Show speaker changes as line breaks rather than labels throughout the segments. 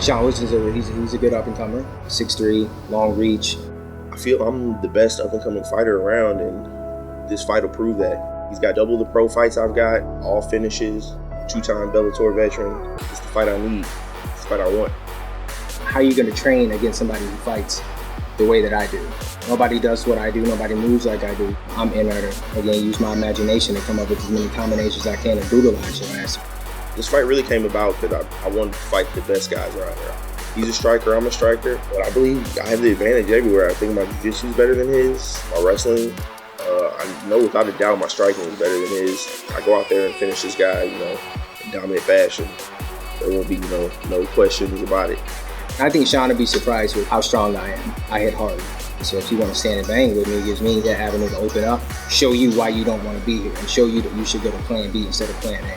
Sean Woodson's he's a good up-and-comer, 6'3", long reach.
I feel I'm the best up-and-coming fighter around, and this fight will prove that. He's got double the pro fights I've got, all finishes, 2-time Bellator veteran. It's the fight I need. It's the fight I want.
How are you going to train against somebody who fights the way that I do? Nobody does what I do. Nobody moves like I do. I'm in there to, again, use my imagination to come up with as many combinations as I can to brutalize your ass.
This fight really came about because I wanted to fight the best guys around here. He's a striker, I'm a striker, but I believe I have the advantage everywhere. I think my jiu-jitsu is better than his, my wrestling. I know without a doubt my striking is better than his. I go out there and finish this guy, in dominant fashion. There won't be, no questions about it.
I think Sean will be surprised with how strong I am. I hit hard. So if you want to stand and bang with me, it gives me that avenue to open up, show you why you don't want to be here, and show you that you should go to plan B instead of plan A.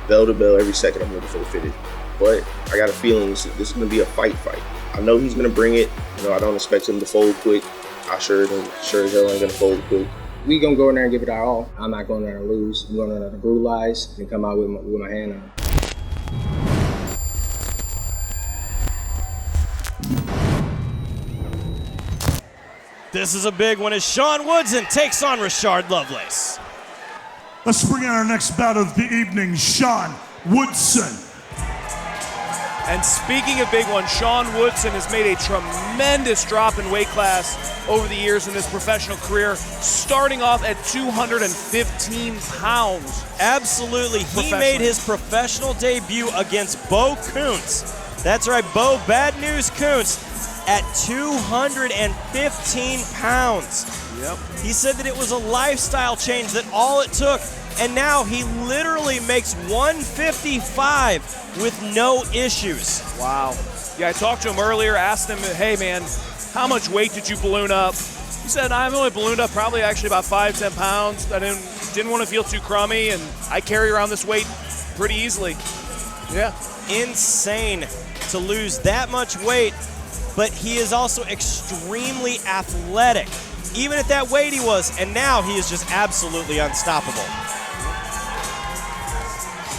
Bell to bell, every second I'm looking for the finish. But I got a feeling this is going to be a fight. I know he's going to bring it. I don't expect him to fold quick. I sure as hell ain't going to fold quick.
We going to go in there and give it our all. I'm not going there to lose. I'm going there to brutalize and come out with my hand on.
This is a big one as Sean Woodson takes on Rashard Lovelace.
Let's bring in our next bout of the evening, Sean Woodson.
And speaking of big ones, Sean Woodson has made a tremendous drop in weight class over the years in his professional career, starting off at 215 pounds.
Absolutely. He made his professional debut against Bo Kuntz. That's right, Bo Bad News Kuntz at 215 pounds.
Yep.
He said that it was a lifestyle change, that all it took, and now he literally makes 155 with no issues.
Wow. Yeah, I talked to him earlier, asked him, hey man, how much weight did you balloon up? He said, I've only ballooned up probably actually about 5-10 pounds. I didn't want to feel too crummy, and I carry around this weight pretty easily. Yeah.
Insane to lose that much weight, but he is also extremely athletic. Even at that weight he was, and now he is just absolutely unstoppable.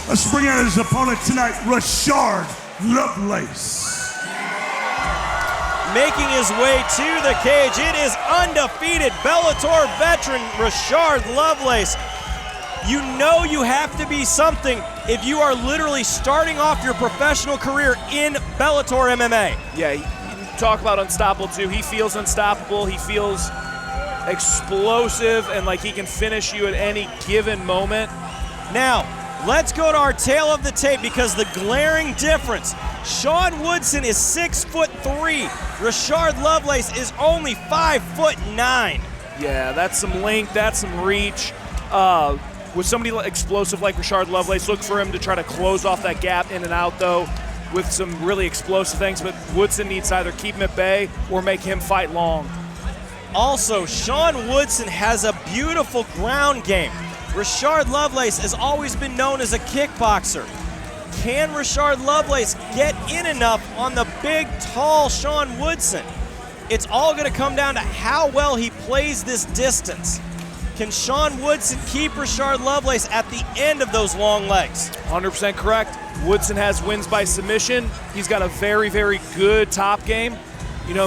Let's bring out his opponent tonight, Rashard Lovelace.
Making his way to the cage, it is undefeated Bellator veteran Rashard Lovelace. You know you have to be something if you are literally starting off your professional career in Bellator MMA.
Yeah, you talk about unstoppable too. He feels unstoppable. He feels explosive and like he can finish you at any given moment.
Now, let's go to our tail of the tape because the glaring difference. Sean Woodson is 6'3". Rashard Lovelace is only 5'9".
Yeah, that's some length, that's some reach. With somebody explosive like Rashard Lovelace, look for him to try to close off that gap in and out though with some really explosive things, but Woodson needs to either keep him at bay or make him fight long.
Also, Sean Woodson has a beautiful ground game. Rashard Lovelace has always been known as a kickboxer. Can Rashard Lovelace get in enough on the big, tall Sean Woodson? It's all going to come down to how well he plays this distance. Can Sean Woodson keep Rashard Lovelace at the end of those long legs?
100% correct. Woodson has wins by submission. He's got a very, very good top game.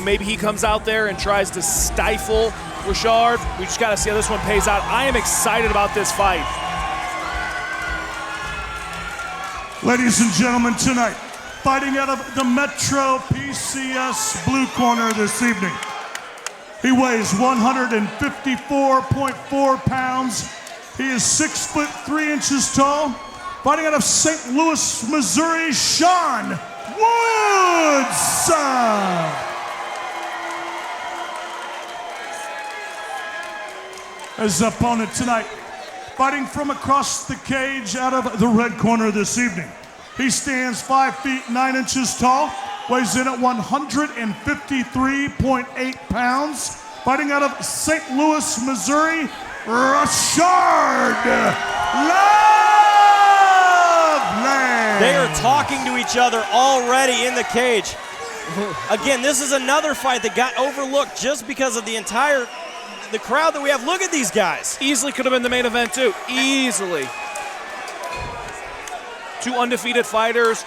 Maybe he comes out there and tries to stifle Rashard. We just got to see how this one pays out. I am excited about this fight.
Ladies and gentlemen, tonight, fighting out of the Metro PCS blue corner this evening. He weighs 154.4 pounds. He is 6'3" tall. Fighting out of St. Louis, Missouri, Sean Woodson. His opponent tonight, fighting from across the cage out of the red corner this evening. He stands 5'9" tall, weighs in at 153.8 pounds. Fighting out of St. Louis, Missouri, Rashard Lovelace.
They are talking to each other already in the cage. Again, this is another fight that got overlooked just because of the crowd that we have. Look at these guys.
Easily could have been the main event too. Easily. Two undefeated fighters.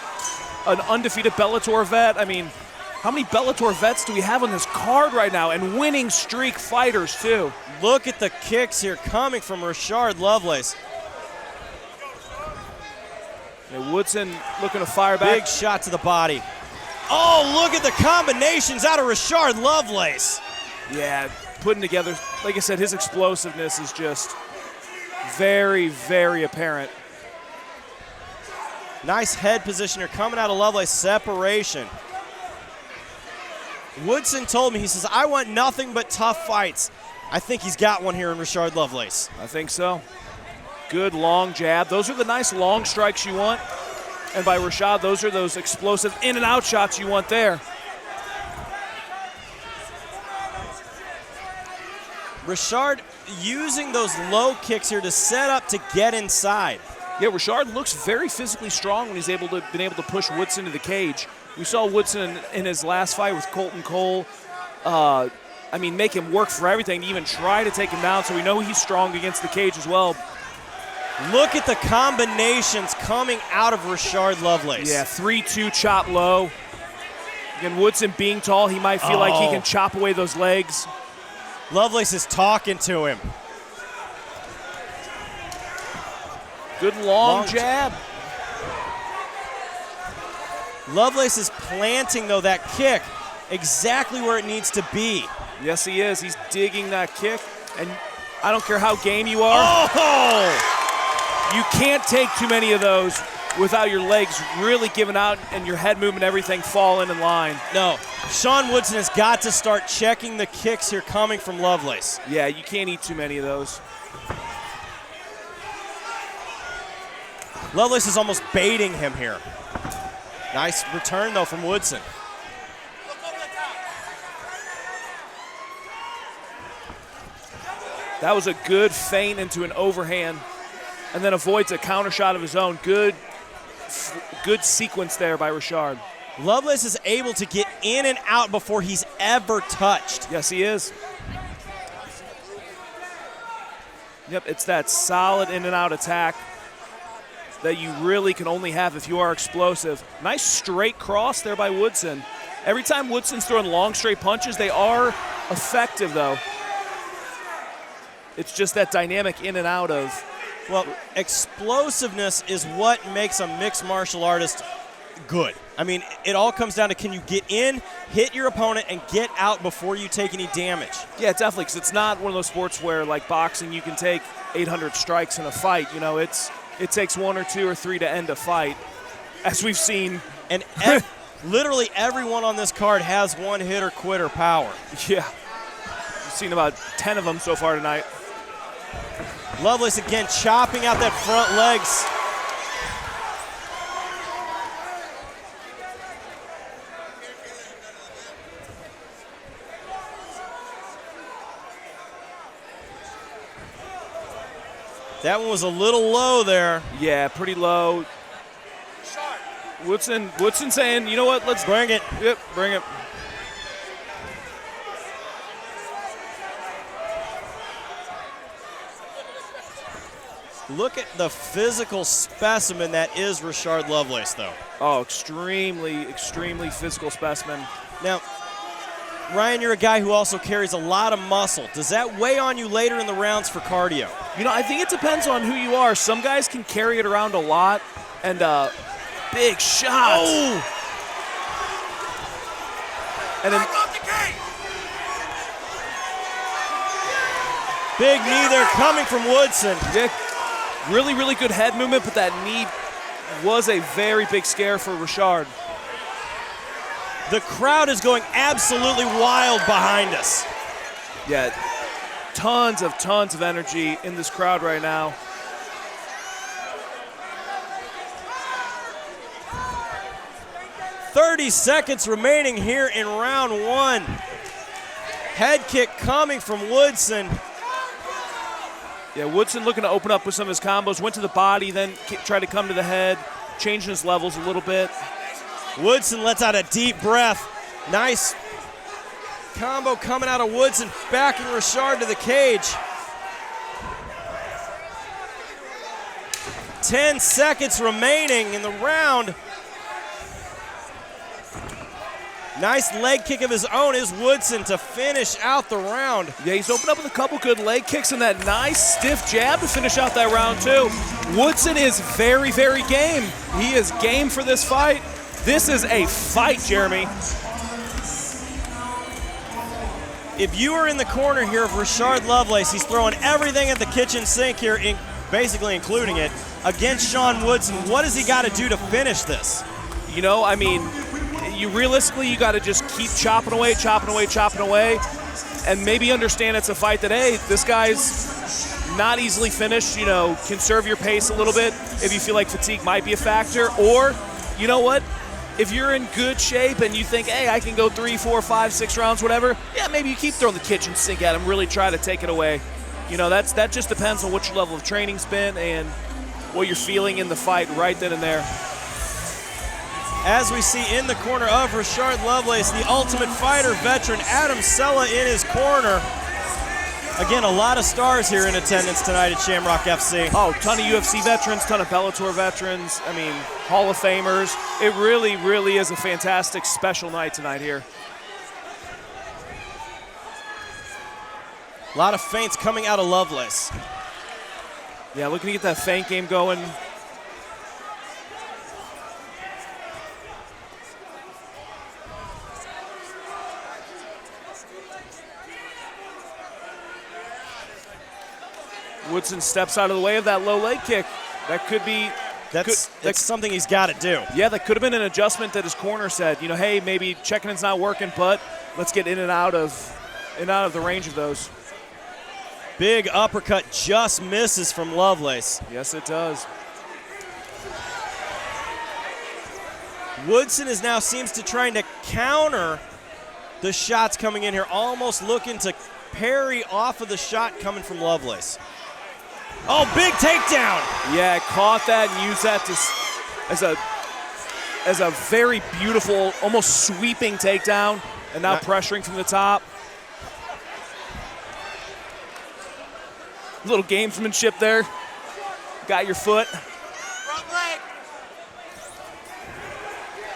an undefeated Bellator vet. I mean, how many Bellator vets do we have on this card right now? And winning streak fighters, too.
Look at the kicks here coming from Rashard Lovelace.
And Woodson looking to fire back.
Big shot to the body. Oh, look at the combinations out of Rashard Lovelace.
Yeah, putting together, like I said, his explosiveness is just very, very apparent.
Nice head position here coming out of Lovelace. Separation. Woodson told me, he says, I want nothing but tough fights. I think he's got one here in Rashard Lovelace.
I think so. Good long jab. Those are the nice long strikes you want. And by Rashard, those are those explosive in and out shots you want there.
Rashard using those low kicks here to set up to get inside.
Yeah, Rashard looks very physically strong when he's been able to push Woodson to the cage. We saw Woodson in his last fight with Colton Cole. Make him work for everything to even try to take him down, so we know he's strong against the cage as well.
Look at the combinations coming out of Rashard Lovelace.
Yeah, 3-2 chop low. Again, Woodson being tall, he might feel like he can chop away those legs.
Lovelace is talking to him.
Good long jab.
Lovelace is planting, though, that kick exactly where it needs to be.
Yes, he is. He's digging that kick. And I don't care how game you are.
Oh!
You can't take too many of those without your legs really giving out and your head movement, everything falling in line.
No. Sean Woodson has got to start checking the kicks here coming from Lovelace.
Yeah, you can't eat too many of those.
Lovelace is almost baiting him here. Nice return, though, from Woodson.
That was a good feint into an overhand, and then avoids a counter shot of his own. Good sequence there by Rashard.
Lovelace is able to get in and out before he's ever touched.
Yes, he is. Yep, it's that solid in and out attack that you really can only have if you are explosive. Nice straight cross there by Woodson. Every time Woodson's throwing long straight punches, they are effective though. It's just that dynamic in and out of.
Well, explosiveness is what makes a mixed martial artist good. I mean, it all comes down to, can you get in, hit your opponent, and get out before you take any damage?
Yeah, definitely, because it's not one of those sports where, like boxing, you can take 800 strikes in a fight. You know, it takes 1 or 2 or 3 to end a fight, as we've seen.
And literally everyone on this card has one hitter quitter power.
Yeah, we've seen about 10 of them so far tonight.
Lovelace again chopping out that front legs. That one was a little low there.
Yeah, pretty low. Woodson saying, you know what, let's
bring it.
Yep, bring it.
Look at the physical specimen that is Rashard Lovelace, though.
Oh, extremely, extremely physical specimen.
Now, Ryan, you're a guy who also carries a lot of muscle. Does that weigh on you later in the rounds for cardio?
You know, I think it depends on who you are. Some guys can carry it around a lot, and big shots.
Oh!
And then
big knee there coming from Woodson.
Yeah, really, really good head movement, but that knee was a very big scare for Rashard.
The crowd is going absolutely wild behind us.
Yeah, tons of energy in this crowd right now.
.30 seconds remaining here in round 1. Head kick coming from Woodson.
Yeah, Woodson looking to open up with some of his combos. Went to the body, then tried to come to the head, changing his levels a little bit.
Woodson lets out a deep breath. Nice combo coming out of Woodson, backing Rashard to the cage. 10 seconds remaining in the round. Nice leg kick of his own is Woodson to finish out the round.
Yeah, he's opened up with a couple good leg kicks and that nice stiff jab to finish out that round too. Woodson is very, very game. He is game for this fight. This is a fight, Jeremy.
If you are in the corner here of Rashard Lovelace, he's throwing everything at the kitchen sink here, basically including it, against Sean Woodson. What has he got to do to finish this?
You know, I mean, you got to just keep chopping away, and maybe understand it's a fight that, hey, this guy's not easily finished. You know, conserve your pace a little bit if you feel like fatigue might be a factor. Or, you know what? If you're in good shape and you think, hey, I can go 3, 4, 5, 6 rounds, whatever, yeah, maybe you keep throwing the kitchen sink at him, really try to take it away. You know, that just depends on what your level of training's been and what you're feeling in the fight right then and there.
As we see in the corner of Rashard Lovelace, the Ultimate Fighter veteran, Adam Sella in his corner. Again, a lot of stars here in attendance tonight at Shamrock FC.
Oh, ton of UFC veterans, ton of Bellator veterans. I mean, Hall of Famers. It really, really is a fantastic, special night tonight here.
A lot of feints coming out of Lovelace.
Yeah, looking to get that feint game going. Woodson steps out of the way of that low leg kick. That could be...
That's something he's got to do.
Yeah, that could have been an adjustment that his corner said, you know, hey, maybe checking it's not working, but let's get in and out of the range of those.
Big uppercut just misses from Lovelace.
Yes, it does.
Woodson is now seems to trying to counter the shots coming in here, almost looking to parry off of the shot coming from Lovelace. Oh, big takedown.
Yeah, caught that and used that as a very beautiful, almost sweeping takedown, and now pressuring from the top. A little gamesmanship there. Got your foot.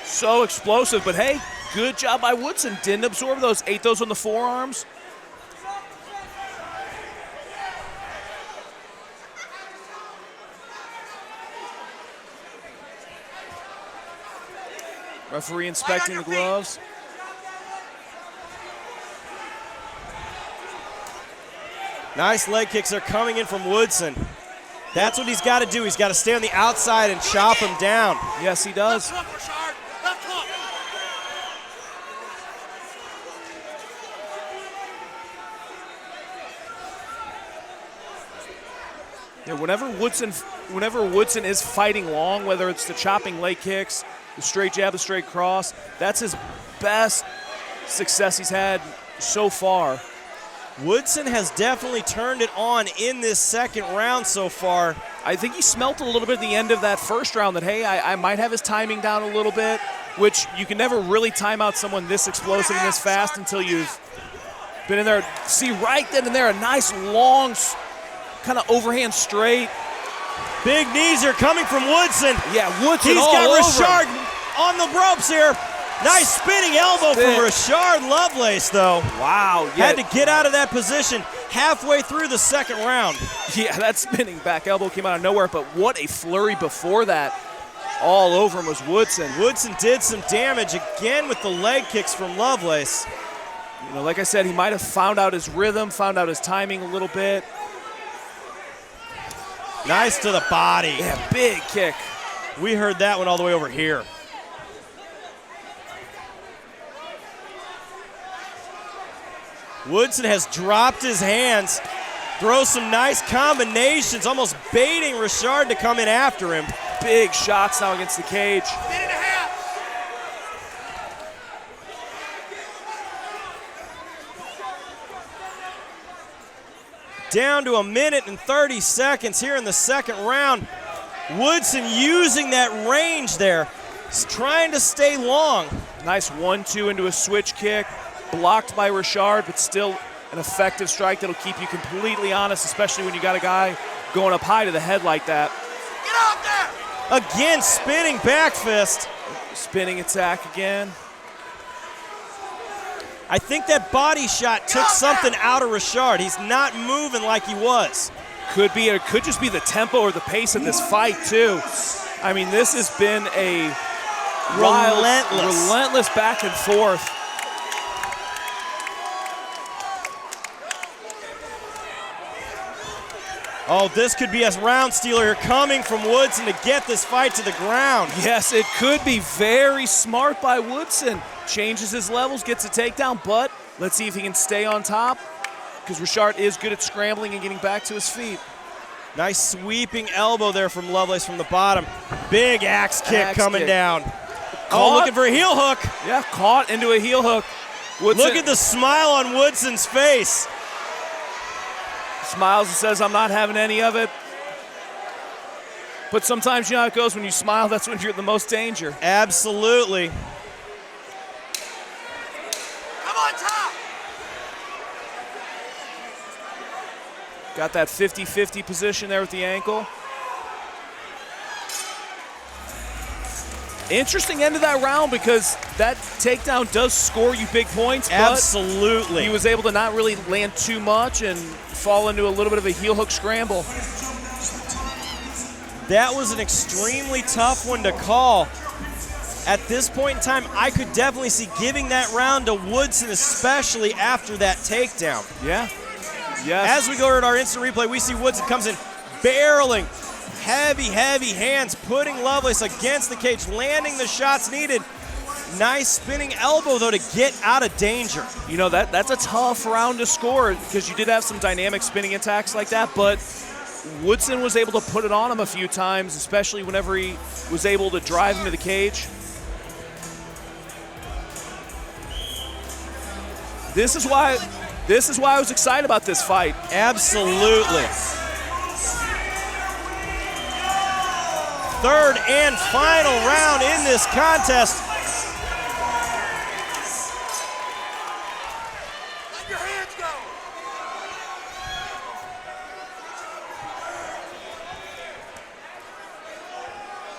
So explosive, but hey, good job by Woodson. Didn't absorb those, ate those on the forearms. Referee inspecting the gloves.
Nice leg kicks are coming in from Woodson. That's what he's got to do. He's got to stay on the outside and chop him down.
Yes, he does. Yeah, whenever Woodson is fighting long, whether it's the chopping leg kicks, the straight jab, the straight cross, that's his best success he's had so far.
Woodson has definitely turned it on in this second round so far.
I think he smelt a little bit at the end of that first round that, hey, I might have his timing down a little bit, which you can never really time out someone this explosive and this fast until you've been in there. See, right then and there, a nice long kind of overhand straight.
Big knees are coming from Woodson.
Yeah, Woodson
He's
all
got
over
Rashard
him.
On the ropes here. Nice spinning elbow from Rashard Lovelace, though.
Wow. Yeah.
Had to get out of that position halfway through the second round.
Yeah, that spinning back elbow came out of nowhere, but what a flurry before that. All over him was Woodson.
Woodson did some damage again with the leg kicks from Lovelace.
You know, like I said, he might have found out his rhythm, found out his timing a little bit.
Nice to the body.
Yeah, big kick.
We heard that one all the way over here. Woodson has dropped his hands, throws some nice combinations, almost baiting Rashard to come in after him.
Big shots now against the cage.
Down to 1 minute and 30 seconds here in the second round. Woodson using that range there. He's trying to stay long.
Nice 1-2 into a switch kick. Blocked by Rashard, but still an effective strike that'll keep you completely honest, especially when you got a guy going up high to the head like that.
Get out there! Again, spinning back fist.
Spinning attack again.
I think that body shot took something out of Rashard. He's not moving like he was.
Could be, or it could just be the tempo or the pace of this fight too. I mean, this has been a relentless back and forth.
Oh, this could be a round stealer here coming from Woodson to get this fight to the ground.
Yes, it could be very smart by Woodson. Changes his levels, gets a takedown, but let's see if he can stay on top, because Rashard is good at scrambling and getting back to his feet.
Nice sweeping elbow there from Lovelace from the bottom. Big axe kick coming down. Oh, looking for a heel hook.
Yeah, caught into a heel hook. Woodson,
look at the smile on Woodson's face.
Smiles and says, I'm not having any of it. But sometimes you know how it goes, when you smile, that's when you're in the most danger.
Absolutely.
Come on, top!
Got that 50-50 position there with the ankle. Interesting end of that round, because that takedown does score you big points.
Absolutely.
But he was able to not really land too much and fall into a little bit of a heel hook scramble.
That was an extremely tough one to call. At this point in time, I could definitely see giving that round to Woodson, especially after that takedown.
Yeah. Yes.
As we go to our instant replay, we see Woodson comes in barreling. Heavy hands, putting Lovelace against the cage, landing the shots needed. Nice spinning elbow, though, to get out of danger.
You know, that's a tough round to score, because you did have some dynamic spinning attacks like that, but Woodson was able to put it on him a few times, especially whenever he was able to drive him to the cage. This is why I was excited about this fight.
Absolutely. Third and final round in this contest.
Let your hands go!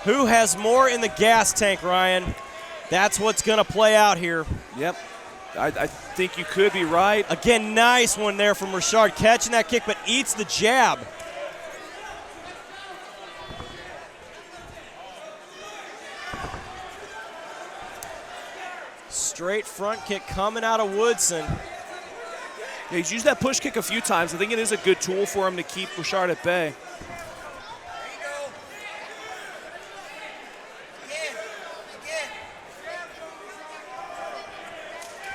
Who has more in the gas tank, Ryan? That's what's going to play out here.
Yep. I think you could be right.
Again, nice one there from Rashard, catching that kick, but eats the jab. Straight front kick coming out of Woodson.
Yeah, he's used that push kick a few times. I think it is a good tool for him to keep Rashard at bay.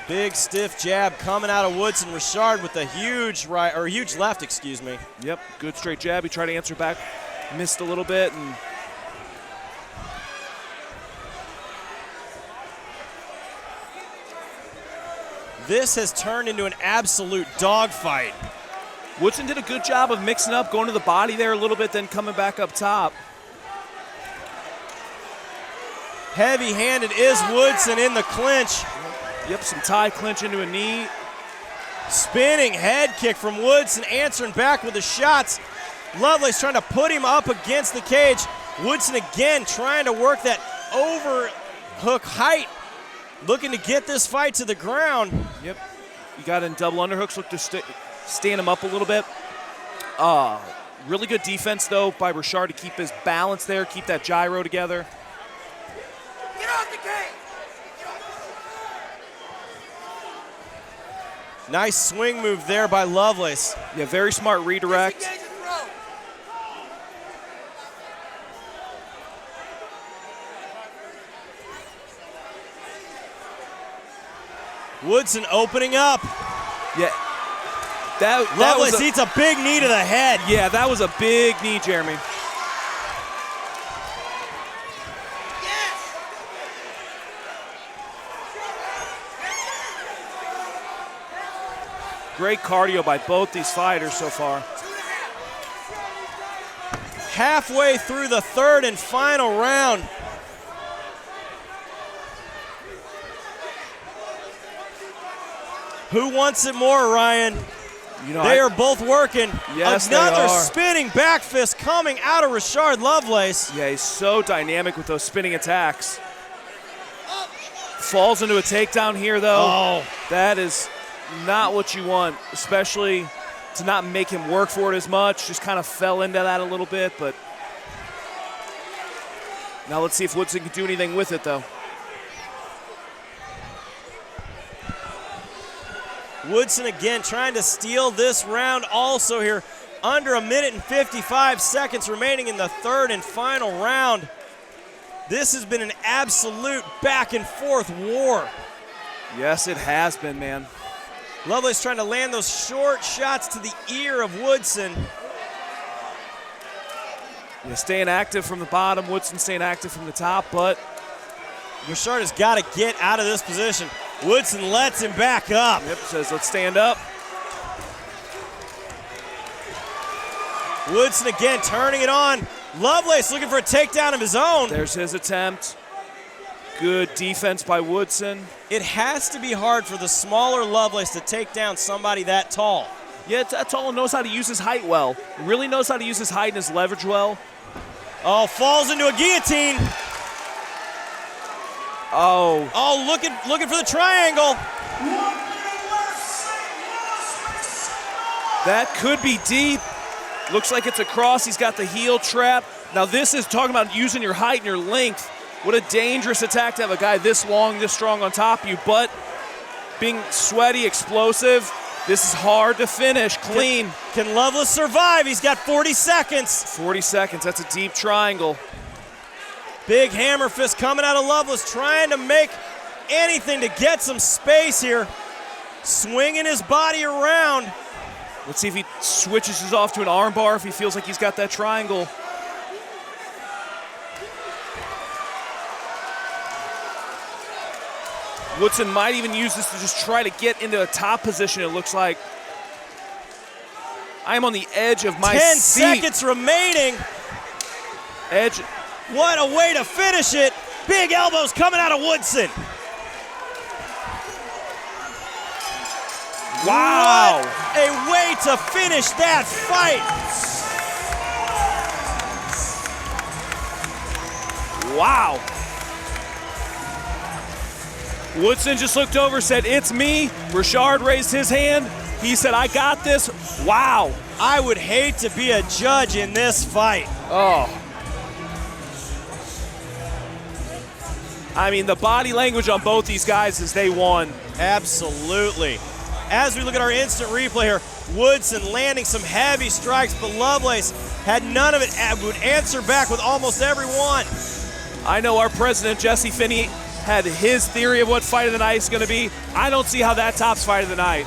Big stiff jab coming out of Woodson. Rashard with a huge right, or huge left, excuse me.
Yep, good straight jab. He tried to answer back, missed a little bit, and
this has turned into an absolute dogfight.
Woodson did a good job of mixing up, going to the body there a little bit, then coming back up top.
Heavy-handed is Woodson in the clinch.
Yep, some tie clinch into a knee.
Spinning head kick from Woodson, answering back with the shots. Lovelace trying to put him up against the cage. Woodson again trying to work that overhook height, looking to get this fight to the ground.
Yep, you got in double underhooks, look to stand him up a little bit. Really good defense, though, by Rashard to keep his balance there, keep that gyro together.
Get off the cage!
Nice swing move there by Lovelace.
Yeah, very smart redirect.
Woodson opening up.
Yeah. That
Lovelace eats a big knee to the head.
Yeah, that was a big knee, Jeremy. Great cardio by both these fighters so far.
Halfway through the third and final round. Who wants it more, Ryan?
You know,
they are both working.
Yes,
another
they are.
spinning back fist coming out of Rashard Lovelace.
Yeah, he's so dynamic with those spinning attacks. Falls into a takedown here, though.
Oh.
That is not what you want, especially to not make him work for it as much. Just kind of fell into that a little bit, but now let's see if Woodson can do anything with it, though.
Woodson again trying to steal this round also here. Under a minute and 55 seconds remaining in the third and final round. This has been an absolute back and forth war.
Yes, it has been, man.
Lovelace trying to land those short shots to the ear of Woodson.
Yeah, staying active from the bottom, Woodson staying active from the top, but
Rashard has got to get out of this position. Woodson lets him back up.
Yep, says let's stand up.
Woodson again turning it on. Lovelace looking for a takedown of his own.
There's his attempt. Good defense by Woodson.
It has to be hard for the smaller Lovelace to take down somebody that tall.
Yeah, that tall, knows how to use his height well. He really knows how to use his height and his leverage well.
Oh, falls into a guillotine. Oh, looking for the triangle.
That could be deep. Looks like it's a cross. He's got the heel trap. Now this is talking about using your height and your length. What a dangerous attack to have a guy this long, this strong on top of you, but being sweaty, explosive, this is hard to finish clean.
Can Lovelace survive? He's got 40 seconds.
40 seconds, that's a deep triangle.
Big hammer fist coming out of Lovelace, trying to make anything to get some space here. Swinging his body around.
Let's see if he switches this off to an arm bar if he feels like he's got that triangle. Woodson might even use this to just try to get into a top position, it looks like. I am on the edge of my
10
seat.
seconds remaining.
Edge.
What a way to finish it. Big elbows coming out of Woodson.
Wow.
What a way to finish that fight.
Wow. Woodson just looked over, said, "It's me." Rashard raised his hand. He said, "I got this." Wow.
I would hate to be a judge in this fight.
Oh. I mean, the body language on both these guys is they won.
Absolutely. As we look at our instant replay here, Woodson landing some heavy strikes, but Lovelace had none of it, would answer back with almost every one.
I know our president, Jesse Finney, had his theory of what fight of the night is going to be. I don't see how that tops fight of the night.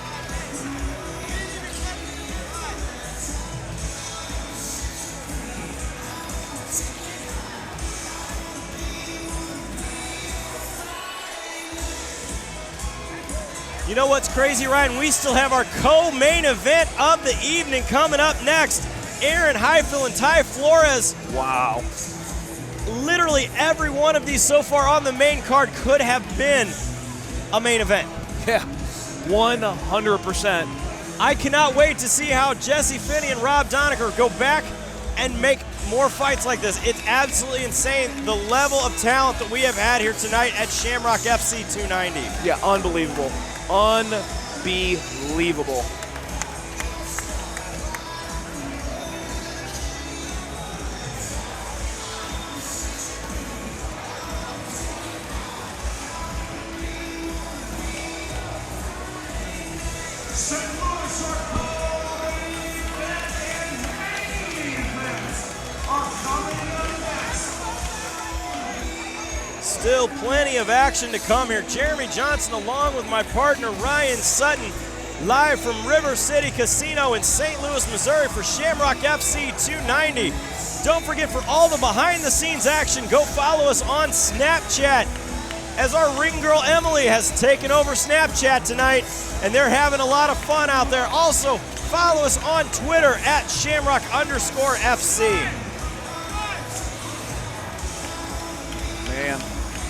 You know what's crazy, Ryan? We still have our co-main event of the evening coming up next. Aaron Heifel and Ty Flores.
Wow.
Literally every one of these so far on the main card could have been a main event.
Yeah, 100%.
I cannot wait to see how Jesse Finney and Rob Donaker go back and make more fights like this. It's absolutely insane, the level of talent that we have had here tonight at Shamrock FC 290.
Yeah, unbelievable. Unbelievable.
Still plenty of action to come here. Jeremy Johnson along with my partner Ryan Sutton, live from River City Casino in St. Louis, Missouri for Shamrock FC 290. Don't forget, for all the behind the scenes action, go follow us on Snapchat, as our ring girl Emily has taken over Snapchat tonight, and they're having a lot of fun out there. Also, follow us on Twitter at Shamrock_FC.
Man,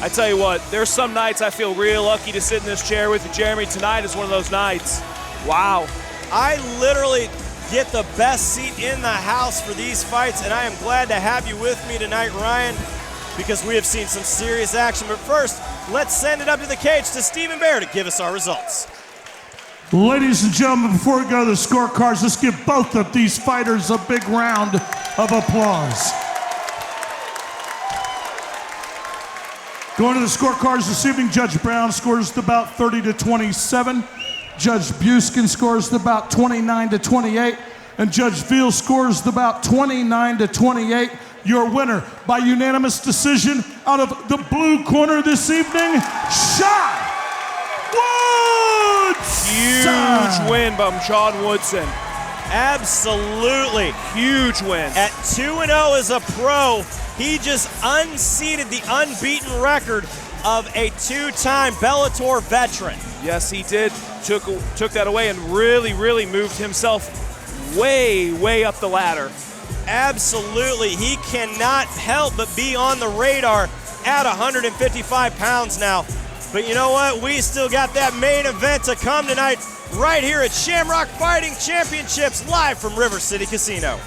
I tell you what, there's some nights I feel real lucky to sit in this chair with you, Jeremy. Tonight is one of those nights. Wow.
I literally get the best seat in the house for these fights, and I am glad to have you with me tonight, Ryan. because we have seen some serious action. But first, let's send it up to the cage to Stephen Bear to give us our results.
Ladies and gentlemen, before we go to the scorecards, let's give both of these fighters a big round of applause. Going to the scorecards this evening, Judge Brown scores the bout 30-27. Judge Buskin scores the bout 29-28. And Judge Veal scores the bout 29-28. Your winner by unanimous decision out of the blue corner this evening, Sean Woodson.
Huge win by Sean Woodson.
Absolutely.
Huge win.
At 2-0 as a pro, he just unseated the unbeaten record of a two-time Bellator veteran.
Yes, he did. Took that away and really moved himself way up the ladder.
Absolutely. He cannot help but be on the radar at 155 pounds now. But you know what? We still got that main event to come tonight right here at Shamrock Fighting Championships live from River City Casino.